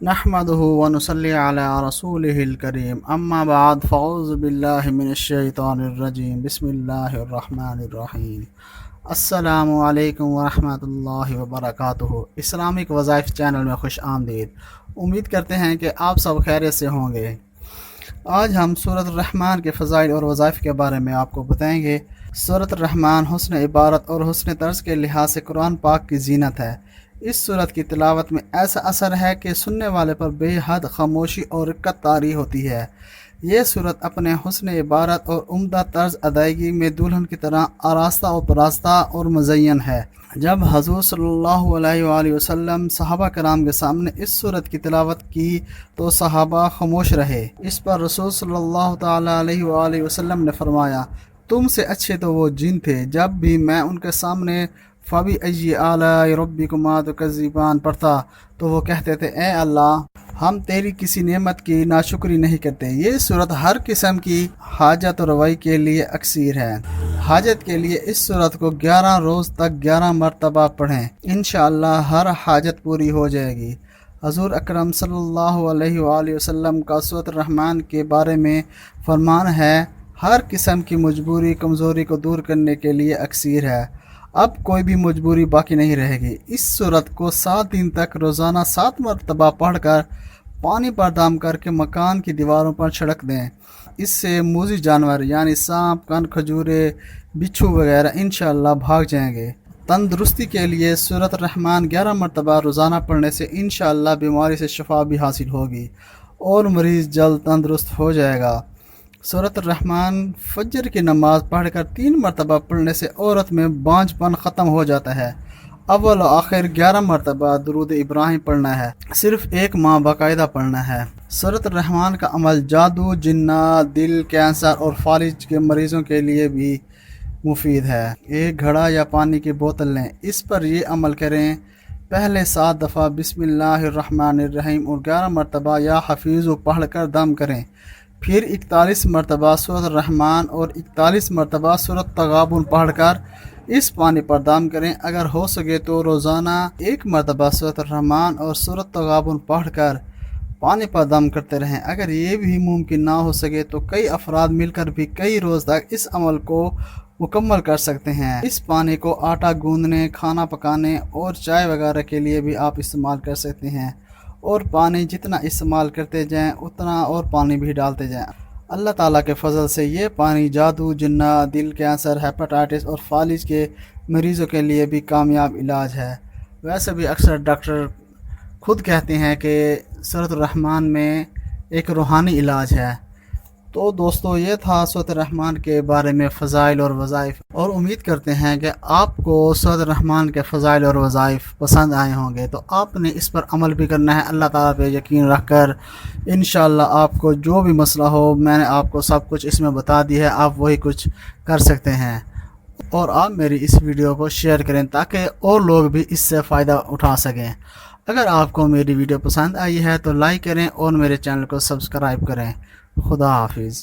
नहमदुहु व नुसल्ली अला रसूलिहिल करीम अम्मा बाद फ़अऊज़ु बिल्लाहि मिनश शैतानिर रजीम बिस्मिल्लाहिर रहमानिर रहीम। अस्सलामु अलैकुम व रहमतुल्लाहि व बरकातुहू। इस्लामिक वज़ाइफ चैनल में खुश आमदीद। उम्मीद करते हैं कि आप सब खैरियत से होंगे। आज हम सूरत रहमान के फ़ज़ाइल और वज़ाइफ के बारे में आपको बताएंगे। सूरत रहमान हुस्न इबारत और हुस्न तर्ज के लिहाज से कुरान पाक की ज़ीनत है। इस सूरत की तिलावत में ऐसा असर है कि सुनने वाले पर बेहद खामोशी और रिक्कत तारी होती है। ये सूरत अपने हुस्न इबारत और उम्दा तर्ज अदायगी में दुल्हन की तरह आरास्ता और परास्ता और मुज़य्यन है। जब हज़ूर सल्लल्लाहु अलैहि वसल्लम सहाबा कराम के सामने इस सूरत की तिलावत की तो सहाबा खामोश रहे। इस पर रसूल सल्लल्लाहु तआला अलैहि वसल्लम ने फरमाया, तुमसे अच्छे तो वो जिन थे। जब भी मैं उनके सामने फ़बी अय्यि आलाइ रब्बिकुमा तुकज़्ज़िबान पढ़ता तो वो कहते थे, ए अल्लाह, हम तेरी किसी नेमत की नाशुक्री नहीं करते। ये सूरत हर किस्म की हाजत और रवाई के लिए अक्सीर है। हाजत के लिए इस सूरत को 11 रोज़ तक 11 मरतबा पढ़ें, इंशाअल्लाह हर हाजत पूरी हो जाएगी। हज़ूर अकरम सल्लल्लाहु अलैहि वसल्लम का सूरत रहमान के बारे में फरमान है, हर किस्म की मजबूरी कमज़ोरी को दूर करने के लिए अक्सीर है। अब कोई भी मजबूरी बाकी नहीं रहेगी। इस सूरत को 7 दिन तक रोज़ाना 7 मरतबा पढ़कर पानी पर दाम करके मकान की दीवारों पर छिड़क दें। इससे मोज़ी जानवर यानी सांप, कन, खजूरे, बिच्छू वगैरह इंशाअल्लाह भाग जाएंगे। तंदुरुस्ती के लिए सूरत रहमान 11 मरतबा रोज़ाना पढ़ने से इंशाअल्लाह बीमारी से शिफा भी हासिल होगी और मरीज़ जल्द तंदुरुस्त हो जाएगा। सूरत रहमान फजर की नमाज पढ़कर 3 मरतबा पढ़ने से औरत में बांझपन ख़त्म हो जाता है। अव्वल और आखिर 11 मरतबा दुरूद इब्राहिम पढ़ना है, सिर्फ एक माह बाकायदा पढ़ना है। सूरत रहमान का अमल जादू, जिन्नात, दिल, कैंसर और फालिज के मरीज़ों के लिए भी मुफीद है। एक घड़ा या पानी की बोतल लें, इस पर ये अमल करें। पहले 7 दफ़ा बिस्मिल्लाहिर रहमानिर रहीम और 11 मरतबा या हफीज़ पढ़ कर दम करें। फिर 41 मरतबा सूरत रहमान और 41 मरतबा सूरत तगाबुन पढ़कर इस पानी पर दम करें। अगर हो सके तो रोज़ाना 1 मरतबा सूरत रहमान और सूरत तगाबुन पढ़कर पानी पर दम करते रहें। अगर ये भी मुमकिन ना हो सके तो कई अफराद मिलकर भी कई रोज़ तक इस अमल को मुकम्मल कर सकते हैं। इस पानी को आटा गूंदने, खाना पकाने और चाय वगैरह के लिए भी आप इस्तेमाल कर सकते हैं और पानी जितना इस्तेमाल करते जाएं उतना और पानी भी डालते जाएं। अल्लाह ताला के फजल से ये पानी जादू, जिन्ना, दिल, कैंसर, हेपेटाइटिस और फालिज के मरीज़ों के लिए भी कामयाब इलाज है। वैसे भी अक्सर डॉक्टर खुद कहते हैं कि सूरत रहमान में एक रूहानी इलाज है। तो दोस्तों, ये था सूरत रहमान के बारे में फ़ज़ाइल और वज़ाइफ, और उम्मीद करते हैं कि आपको सूरत रहमान के फ़ज़ाइल और वज़ाइफ पसंद आए होंगे। तो आपने इस पर अमल भी करना है, अल्लाह ताला पे यकीन रखकर। इंशाअल्लाह आपको जो भी मसला हो, मैंने आपको सब कुछ इसमें बता दिया है, आप वही कुछ कर सकते हैं। और आप मेरी इस वीडियो को शेयर करें ताकि और लोग भी इससे फ़ायदा उठा सकें। अगर आपको मेरी वीडियो पसंद आई है तो लाइक करें और मेरे चैनल को सब्सक्राइब करें। खुदा हाफिज़।